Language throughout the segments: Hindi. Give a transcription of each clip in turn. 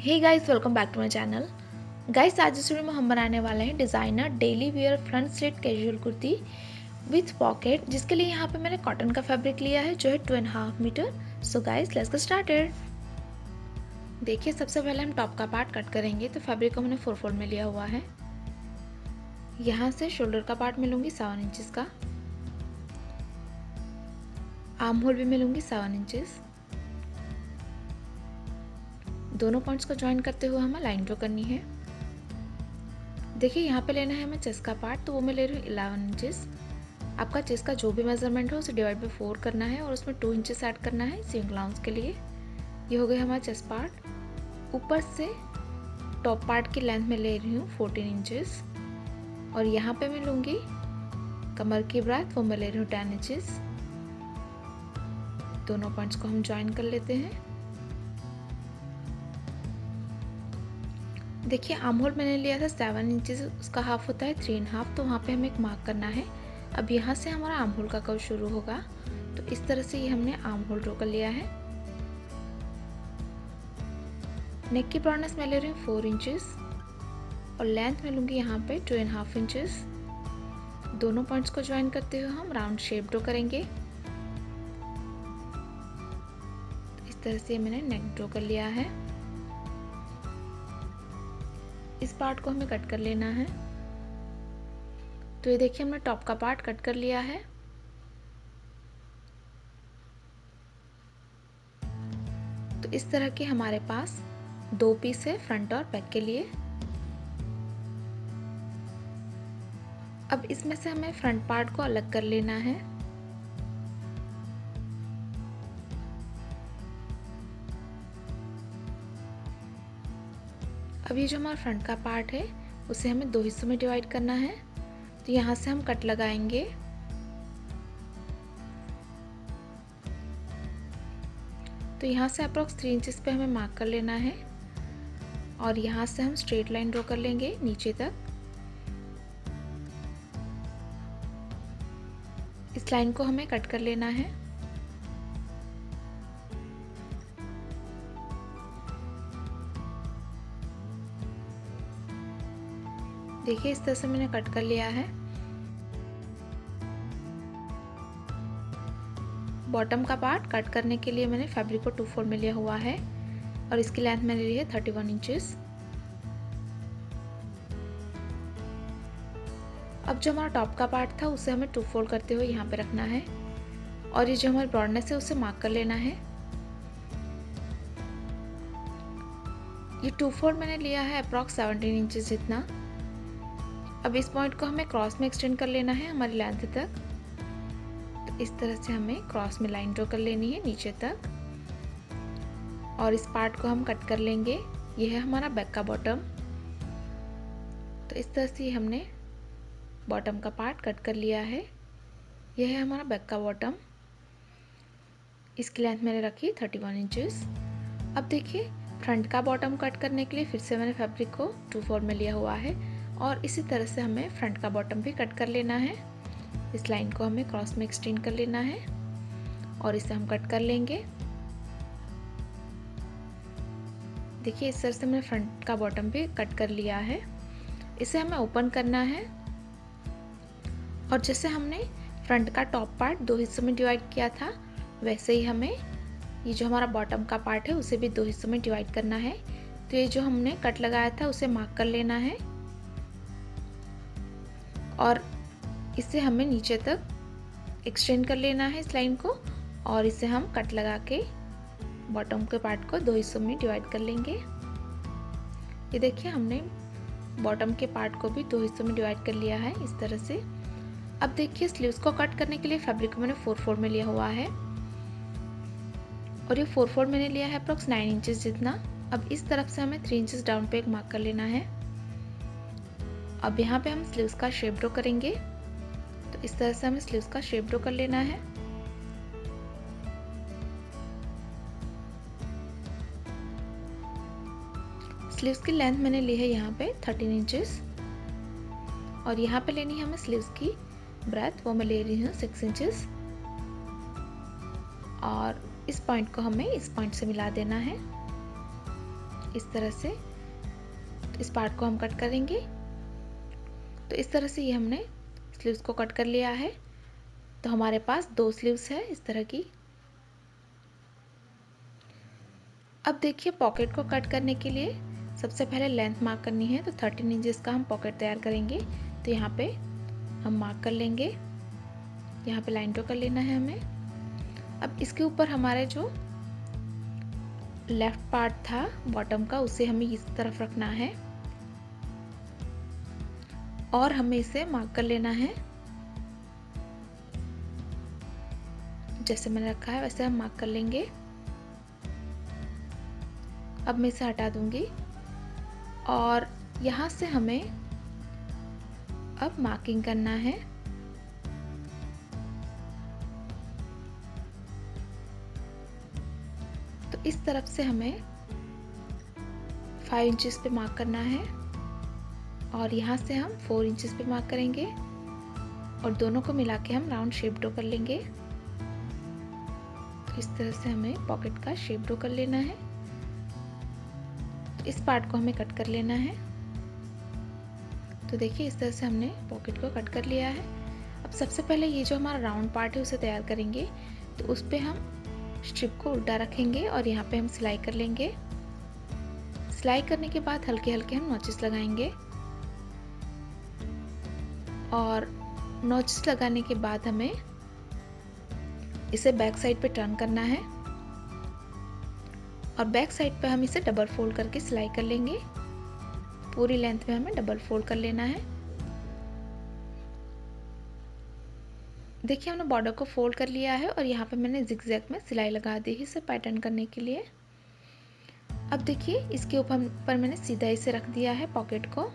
Hey guys, welcome back to my channel. Guys, आज इस वीडियो में हम बनाने वाले हैं designer daily wear front slit casual kurti with pocket, जिसके लिए यहाँ पे मैंने कॉटन का फैब्रिक लिया है जो है 2.5 metre. So guys, let's get started. देखिए, सबसे पहले हम टॉप का पार्ट कट करेंगे। तो फैब्रिक को मैंने 4 फोल्ड में लिया हुआ है। यहाँ से शोल्डर का पार्ट मिलूंगी 7 इंचेस का, आर्म होल भी मिलूंगी 7 इंचेस। दोनों पॉइंट्स को ज्वाइन करते हुए हमें लाइन ड्रॉ करनी है। देखिए, यहाँ पे लेना है हमें चेस्ट का पार्ट, तो वो मैं ले रही हूँ 11 इंचेस। आपका चेस्ट का जो भी मेजरमेंट हो उसे डिवाइड बाई 4 करना है और उसमें 2 इंचेस ऐड करना है सीम अलाउंस के लिए। ये हो गया हमारा चेस्ट पार्ट। ऊपर से टॉप पार्ट की लेंथ में ले रही हूँ 14 इंचेस और यहाँ पे मैं लूँगी कमर की ब्रेथ, वो मैं ले रही हूँ 10 इंचेस। दोनों पॉइंट्स को हम ज्वाइन कर लेते हैं। देखिए, आर्म होल मैंने लिया था 7 इंचेस, उसका हाफ होता है 3.5, तो वहाँ पे हमें एक मार्क करना है। अब यहाँ से हमारा आर्म होल का कर्व शुरू होगा, तो इस तरह से ये हमने आर्म होल ड्रॉ कर लिया है। नेक की ब्रॉडनेस मैं ले रही हूँ 4 इंचेस और लेंथ में लूँगी यहाँ पे 2.5 इंचेस। दोनों पॉइंट्स को ज्वाइन करते हुए हम राउंड शेप ड्रॉ करेंगे। इस तरह से मैंने नेक ड्रॉ कर लिया है। इस पार्ट को हमें कट कर लेना है। तो ये देखिए, हमने टॉप का पार्ट कट कर लिया है। तो इस तरह के हमारे पास 2 पीस है फ्रंट और बैक के लिए। अब इसमें से हमें फ्रंट पार्ट को अलग कर लेना है। अब ये जो हमारा फ्रंट का पार्ट है उसे हमें 2 हिस्सों में डिवाइड करना है। तो यहाँ से हम कट लगाएंगे। तो यहाँ से अप्रोक्स 3 इंचेस पे हमें मार्क कर लेना है और यहाँ से हम स्ट्रेट लाइन ड्रॉ कर लेंगे नीचे तक। इस लाइन को हमें कट कर लेना है। देखिए, इस तरह से मैंने कट कर लिया है। बॉटम का पार्ट कट करने के लिए मैंने फैब्रिक को 2 फोल्ड में लिया हुआ है और इसकी लेंथ मैंने ली है 31 इंचेस। अब जो हमारा टॉप का पार्ट था उसे हमें 2 फोल्ड करते हुए यहाँ पे रखना है और ये जो हमारी ब्रॉडनेस है उसे मार्क कर लेना है। ये 2 फोल्ड मैंने लिया है अप्रॉक्स 17 इंचेस जितना। अब इस पॉइंट को हमें क्रॉस में एक्सटेंड कर लेना है हमारी लेंथ तक। तो इस तरह से हमें क्रॉस में लाइन ड्रॉ कर लेनी है नीचे तक और इस पार्ट को हम कट कर लेंगे। ये है हमारा बैक का बॉटम। तो इस तरह से हमने बॉटम का पार्ट कट कर लिया है। यह है हमारा बैक का बॉटम। इसकी लेंथ मैंने रखी 31 इंचेस। अब देखिए, फ्रंट का बॉटम कट करने के लिए फिर से मैंने फैब्रिक को 2 फोल्ड में लिया हुआ है और इसी तरह से हमें फ्रंट का बॉटम भी कट कर लेना है। इस लाइन को हमें क्रॉस में एक्सटेंड कर लेना है और इसे हम कट कर लेंगे। देखिए, इस तरह से मैंने फ्रंट का बॉटम भी कट कर लिया है। इसे हमें ओपन करना है और जैसे हमने फ्रंट का टॉप पार्ट 2 हिस्सों में डिवाइड किया था, वैसे ही हमें ये जो हमारा बॉटम का पार्ट है उसे भी 2 हिस्सों में डिवाइड करना है। तो ये जो हमने कट लगाया था उसे मार्क कर लेना है और इसे हमें नीचे तक एक्सटेंड कर लेना है इस लाइन को और इसे हम कट लगा के बॉटम के पार्ट को 2 हिस्सों में डिवाइड कर लेंगे। ये देखिए, हमने बॉटम के पार्ट को भी 2 हिस्सों में डिवाइड कर लिया है इस तरह से। अब देखिए, स्लीव्स को कट करने के लिए फैब्रिक को मैंने 4 फोल्ड में लिया हुआ है और ये 4 फोल्ड मैंने लिया है अप्रॉक्स 9 इंचेस जितना। अब इस तरफ से हमें 3 इंचेस डाउन पे एक मार्क कर लेना है। अब यहाँ पे हम स्लीव्स का शेप ड्रॉ करेंगे। तो इस तरह से हमें स्लीव्स का शेप ड्रॉ कर लेना है। स्लीव्स की लेंथ मैंने ली है यहाँ पे 13 इंचेस और यहाँ पे लेनी है हमें स्लीव्स की ब्रेथ, वो मैं ले रही हूँ 6 इंचेस और इस पॉइंट को हमें इस पॉइंट से मिला देना है। इस तरह से इस पार्ट को हम कट करेंगे। तो इस तरह से ये हमने स्लीव्स को कट कर लिया है। तो हमारे पास 2 स्लीव्स है इस तरह की। अब देखिए पॉकेट को कट करने के लिए सबसे पहले लेंथ मार्क करनी है। तो 13 इंचेस का हम पॉकेट तैयार करेंगे। तो यहाँ पे हम मार्क कर लेंगे, यहाँ पे लाइन ड्रॉ कर लेना है हमें। अब इसके ऊपर हमारे जो लेफ्ट पार्ट था बॉटम का, उसे हमें इस तरफ रखना है और हमें इसे मार्क कर लेना है। जैसे मैंने रखा है वैसे हम मार्क कर लेंगे। अब मैं इसे हटा दूंगी और यहाँ से हमें अब मार्किंग करना है। तो इस तरफ से हमें 5 इंचेस पे मार्क करना है और यहाँ से हम 4 इंचेस पे मार्क करेंगे और दोनों को मिला के हम राउंड शेप ड्रॉ कर लेंगे। तो इस तरह से हमें पॉकेट का शेप ड्रॉ कर लेना है। तो इस पार्ट को हमें कट कर लेना है। तो देखिए इस तरह से हमने पॉकेट को कट कर लिया है। अब सबसे पहले ये जो हमारा राउंड पार्ट है उसे तैयार करेंगे। तो उस पे हम स्ट्रिप को उल्टा रखेंगे और यहाँ पे हम सिलाई कर लेंगे। सिलाई करने के बाद हल्के हल्के हम नॉचेस लगाएंगे और नॉचेस लगाने के बाद हमें इसे बैक साइड पे टर्न करना है और बैक साइड पे हम इसे डबल फोल्ड करके सिलाई कर लेंगे। पूरी लेंथ में हमें डबल फोल्ड कर लेना है। देखिए हमने बॉर्डर को फोल्ड कर लिया है और यहाँ पे मैंने जिगजैग में सिलाई लगा दी है इसे पैटर्न करने के लिए। अब देखिए इसके ऊपर मैंने सीधा इसे रख दिया है पॉकेट को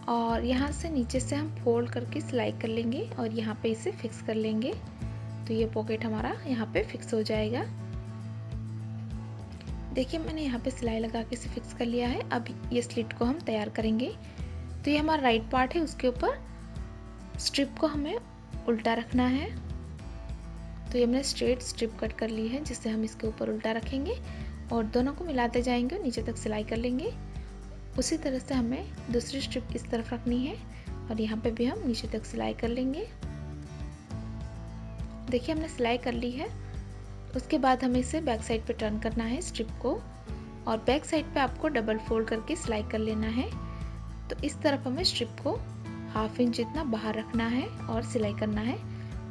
और यहाँ से नीचे से हम फोल्ड करके सिलाई कर लेंगे और यहाँ पे इसे फिक्स कर लेंगे। तो ये पॉकेट हमारा यहाँ पे फिक्स हो जाएगा। देखिए मैंने यहाँ पे सिलाई लगा के इसे फिक्स कर लिया है। अब ये स्लिट को हम तैयार करेंगे। तो ये हमारा राइट पार्ट है, उसके ऊपर स्ट्रिप को हमें उल्टा रखना है। तो ये हमने स्ट्रेट स्ट्रिप कट कर ली है जिससे हम इसके ऊपर उल्टा रखेंगे और दोनों को मिलाते जाएंगे और नीचे तक सिलाई कर लेंगे। उसी तरह से हमें दूसरी स्ट्रिप इस तरफ रखनी है और यहाँ पे भी हम नीचे तक सिलाई कर लेंगे। देखिए हमने सिलाई कर ली है। उसके बाद हमें इसे बैक साइड पे टर्न करना है स्ट्रिप को और बैक साइड पे आपको डबल फोल्ड करके सिलाई कर लेना है। तो इस तरफ हमें स्ट्रिप को 1/2 इंच जितना बाहर रखना है और सिलाई करना है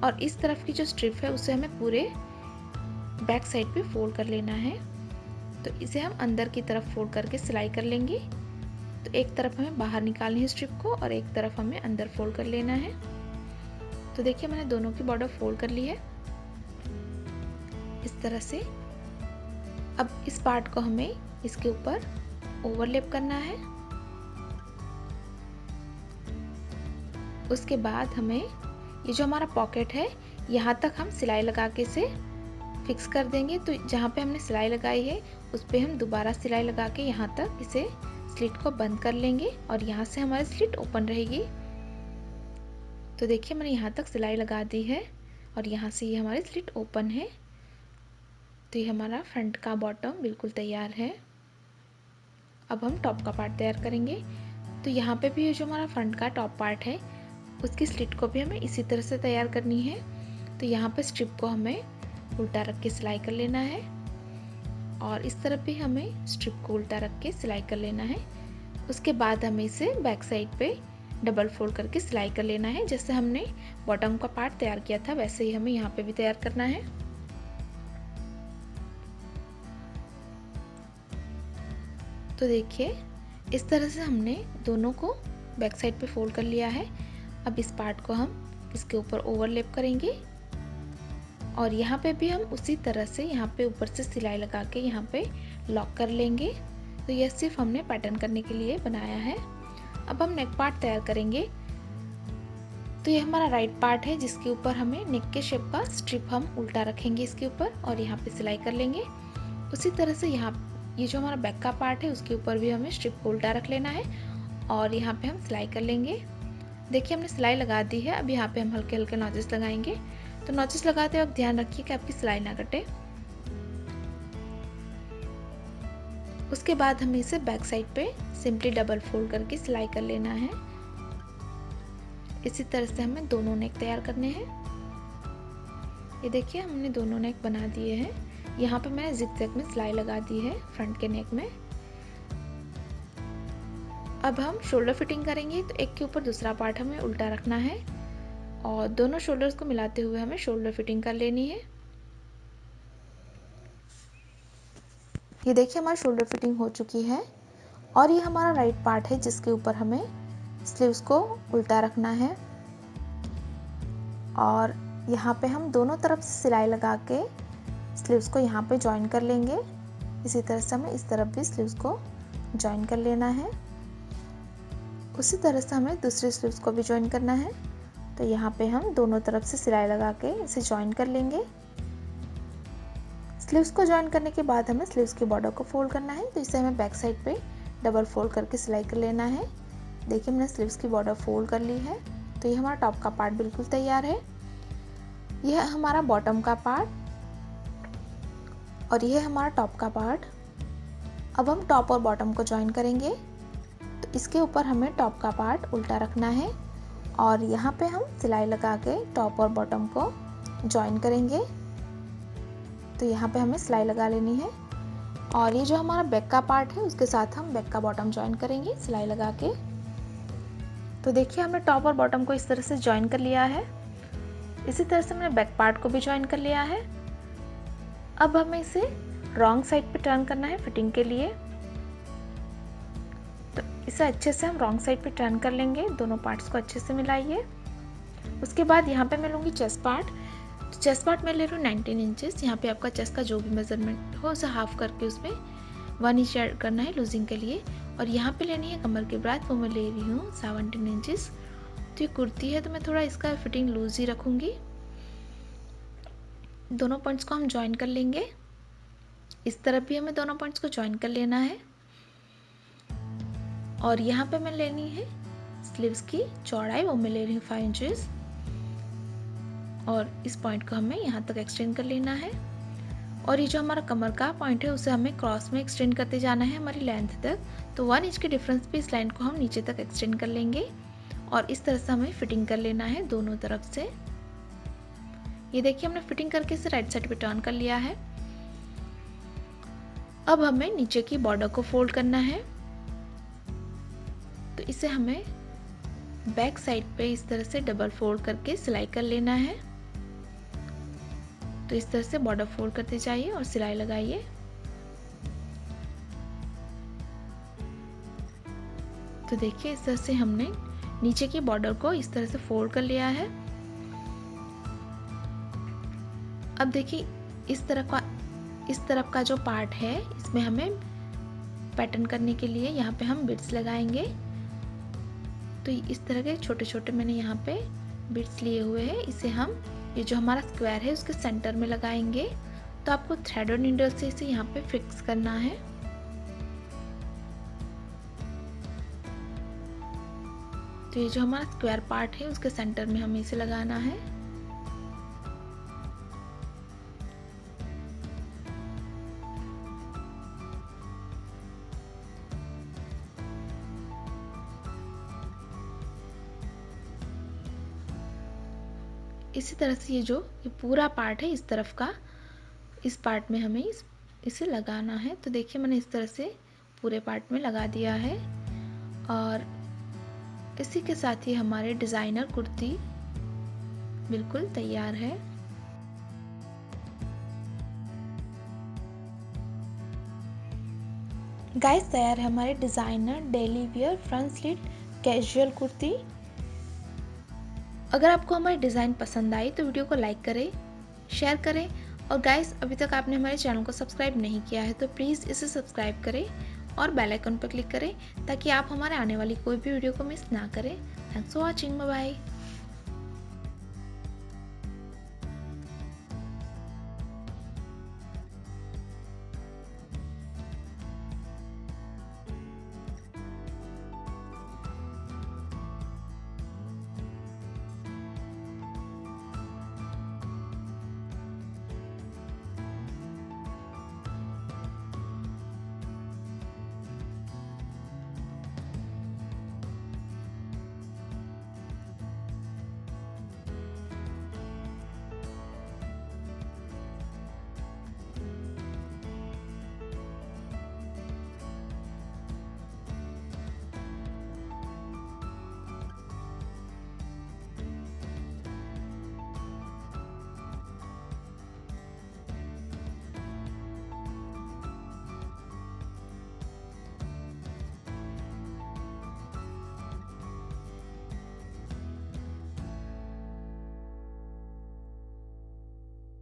और इस तरफ की जो स्ट्रिप है उसे हमें पूरे बैक साइड पे फोल्ड कर लेना है। तो इसे हम अंदर की तरफ फोल्ड करके सिलाई कर लेंगे। तो एक तरफ हमें बाहर निकालनी है स्ट्रिप को और एक तरफ हमें अंदर फोल्ड कर लेना है। तो देखिए मैंने दोनों की बॉर्डर फोल्ड कर ली है इस तरह से। अब इस पार्ट को हमें इसके ऊपर ओवरलैप करना है। उसके बाद हमें ये जो हमारा पॉकेट है यहाँ तक हम सिलाई लगा के इसे फिक्स कर देंगे। तो जहाँ पे हमने सिलाई लगाई है उस पे हम दोबारा सिलाई लगा के यहाँ तक इसे स्लिट को बंद कर लेंगे और यहाँ से हमारी स्लिट ओपन रहेगी। तो देखिए मैंने यहाँ तक सिलाई लगा दी है और यहाँ से ये हमारी स्लिट ओपन है। तो ये हमारा फ्रंट का बॉटम बिल्कुल तैयार है। अब हम टॉप का पार्ट तैयार करेंगे। तो यहाँ पे भी ये जो हमारा फ्रंट का टॉप पार्ट है उसकी स्लिट को भी हमें इसी तरह से तैयार करनी है। तो यहाँ पे स्ट्रिप को हमें उल्टा रख के सिलाई कर लेना है और इस तरफ भी हमें स्ट्रिप को उल्टा रख के सिलाई कर लेना है। उसके बाद हमें इसे बैक साइड पे डबल फोल्ड करके सिलाई कर लेना है। जैसे हमने बॉटम का पार्ट तैयार किया था वैसे ही हमें यहाँ पे भी तैयार करना है। तो देखिए इस तरह से हमने दोनों को बैक साइड पे फोल्ड कर लिया है। अब इस पार्ट को हम इसके ऊपर ओवरलैप करेंगे और यहाँ पे भी हम उसी तरह से यहाँ पे ऊपर से सिलाई लगा के यहाँ पे लॉक कर लेंगे। तो यह सिर्फ हमने पैटर्न करने के लिए बनाया है। अब हम नेक पार्ट तैयार करेंगे। तो ये हमारा राइट पार्ट है जिसके ऊपर हमें नेक के शेप का स्ट्रिप हम उल्टा रखेंगे इसके ऊपर और यहाँ पे सिलाई कर लेंगे। उसी तरह से यहाँ ये जो हमारा बैक का पार्ट है उसके ऊपर भी हमें स्ट्रिप को उल्टा रख लेना है और यहाँ पे हम सिलाई कर लेंगे। देखिए हमने सिलाई लगा दी है। अब यहाँ पे हम हल्के हल्के नॉचेस लगाएंगे। तो नॉचेस लगाते वक्त ध्यान रखिए कि आपकी सिलाई ना कटे। उसके बाद हमें इसे बैक साइड पे सिंपली डबल फोल्ड करके सिलाई कर लेना है। इसी तरह से हमें दोनों नेक तैयार करने हैं। ये देखिए हमने दोनों नेक बना दिए हैं। यहाँ पे मैंने जिगजैग में सिलाई लगा दी है फ्रंट के नेक में। अब हम शोल्डर फिटिंग करेंगे, तो एक के ऊपर दूसरा पार्ट हमें उल्टा रखना है और दोनों शोल्डर्स को मिलाते हुए हमें शोल्डर फिटिंग कर लेनी है। ये देखिए हमारी शोल्डर फिटिंग हो चुकी है और ये हमारा राइट पार्ट है जिसके ऊपर हमें स्लीव्स को उल्टा रखना है और यहाँ पे हम दोनों तरफ से सिलाई लगा के स्लीव्स को यहाँ पे जॉइन कर लेंगे। इसी तरह से हमें इस तरफ भी स्लीव्स को जॉइन कर लेना है। उसी तरह से हमें दूसरी स्लीव्स को भी जॉइन करना है। तो यहाँ पे हम दोनों तरफ से सिलाई लगा के इसे जॉइन कर लेंगे। स्लीव्स को जॉइन करने के बाद हमें स्लीव्स के बॉर्डर को फोल्ड करना है, तो इसे हमें बैक साइड पे डबल फोल्ड करके सिलाई कर लेना है। देखिए मैंने स्लीव्स की बॉर्डर फोल्ड कर ली है। तो ये हमारा टॉप का पार्ट बिल्कुल तैयार है। यह है हमारा बॉटम का पार्ट और यह है हमारा टॉप का पार्ट। अब हम टॉप और बॉटम को जॉइन करेंगे, तो इसके ऊपर हमें टॉप का पार्ट उल्टा रखना है और यहाँ पे हम सिलाई लगा के टॉप और बॉटम को जॉइन करेंगे। तो यहाँ पे हमें सिलाई लगा लेनी है और ये जो हमारा बैक का पार्ट है उसके साथ हम बैक का बॉटम जॉइन करेंगे सिलाई लगा के। तो देखिए हमने टॉप और बॉटम को इस तरह से जॉइन कर लिया है। इसी तरह से हमने बैक पार्ट को भी जॉइन कर लिया है। अब हमें इसे रॉन्ग साइड पे टर्न करना है फिटिंग के लिए। तो इसे अच्छे से हम रॉन्ग साइड पे टर्न कर लेंगे। दोनों पार्ट्स को अच्छे से मिलाइए। उसके बाद यहाँ पे मैं लूँगी चेस्ट पार्ट। तो चेस्ट पार्ट मैं ले रही हूँ 19 इंचेस। यहाँ पे आपका चेस्ट का जो भी मेजरमेंट हो उसे हाफ करके उसमें 1 इंच ऐड करना है लूजिंग के लिए। और यहाँ पे लेनी है कमर की ब्राथ, वो मैं ले रही हूँ 17 इंचेस। तो ये कुर्ती है तो मैं थोड़ा इसका फिटिंग लूज ही रखूँगी। दोनों पॉइंट्स को हम ज्वाइन कर लेंगे। इस तरफ भी हमें दोनों पॉइंट्स को ज्वाइन कर लेना है। और यहाँ पे मैं लेनी है स्लीव्स की चौड़ाई, वो मैं ले रही हूँ 5 इंचेस और इस पॉइंट को हमें यहाँ तक एक्सटेंड कर लेना है। और ये जो हमारा कमर का पॉइंट है उसे हमें क्रॉस में एक्सटेंड करते जाना है हमारी लेंथ तक। तो 1 इंच के डिफरेंस पे इस लाइन को हम नीचे तक एक्सटेंड कर लेंगे और इस तरह से हमें फिटिंग कर लेना है दोनों तरफ से। ये देखिए हमने फिटिंग करके इसे राइट साइड पे टर्न कर लिया है। अब हमें नीचे की बॉर्डर को फोल्ड करना है। तो इसे हमें बैक साइड पे इस तरह से डबल फोल्ड करके सिलाई कर लेना है। तो इस तरह से बॉर्डर फोल्ड करते जाइए और सिलाई लगाइए। तो देखिए इस तरह से हमने नीचे की बॉर्डर को इस तरह से फोल्ड कर लिया है। अब देखिए इस तरफ का जो पार्ट है इसमें हमें पैटर्न करने के लिए यहाँ पे हम बिट्स लगाएंगे। तो इस तरह के छोटे छोटे मैंने यहाँ पे बिट्स लिए हुए हैं। इसे हम ये जो हमारा स्क्वायर है उसके सेंटर में लगाएंगे। तो आपको थ्रेड और नीडल से इसे यहाँ पे फिक्स करना है। तो ये जो हमारा स्क्वायर पार्ट है उसके सेंटर में हमें इसे लगाना है। इसी तरह से ये पूरा पार्ट है इस तरफ का, इस पार्ट में हमें इसे लगाना है। तो देखिए मैंने इस तरह से पूरे पार्ट में लगा दिया है और इसी के साथ ही हमारे डिज़ाइनर कुर्ती बिल्कुल तैयार है। गाइस तैयार है हमारे designer daily wear front slit casual kurti. अगर आपको हमारी डिज़ाइन पसंद आई तो वीडियो को लाइक करें, शेयर करें और गाइस अभी तक आपने हमारे चैनल को सब्सक्राइब नहीं किया है तो प्लीज़ इसे सब्सक्राइब करें और बेल आइकन पर क्लिक करें ताकि आप हमारे आने वाली कोई भी वीडियो को मिस ना करें। Thanks for watching, bye bye.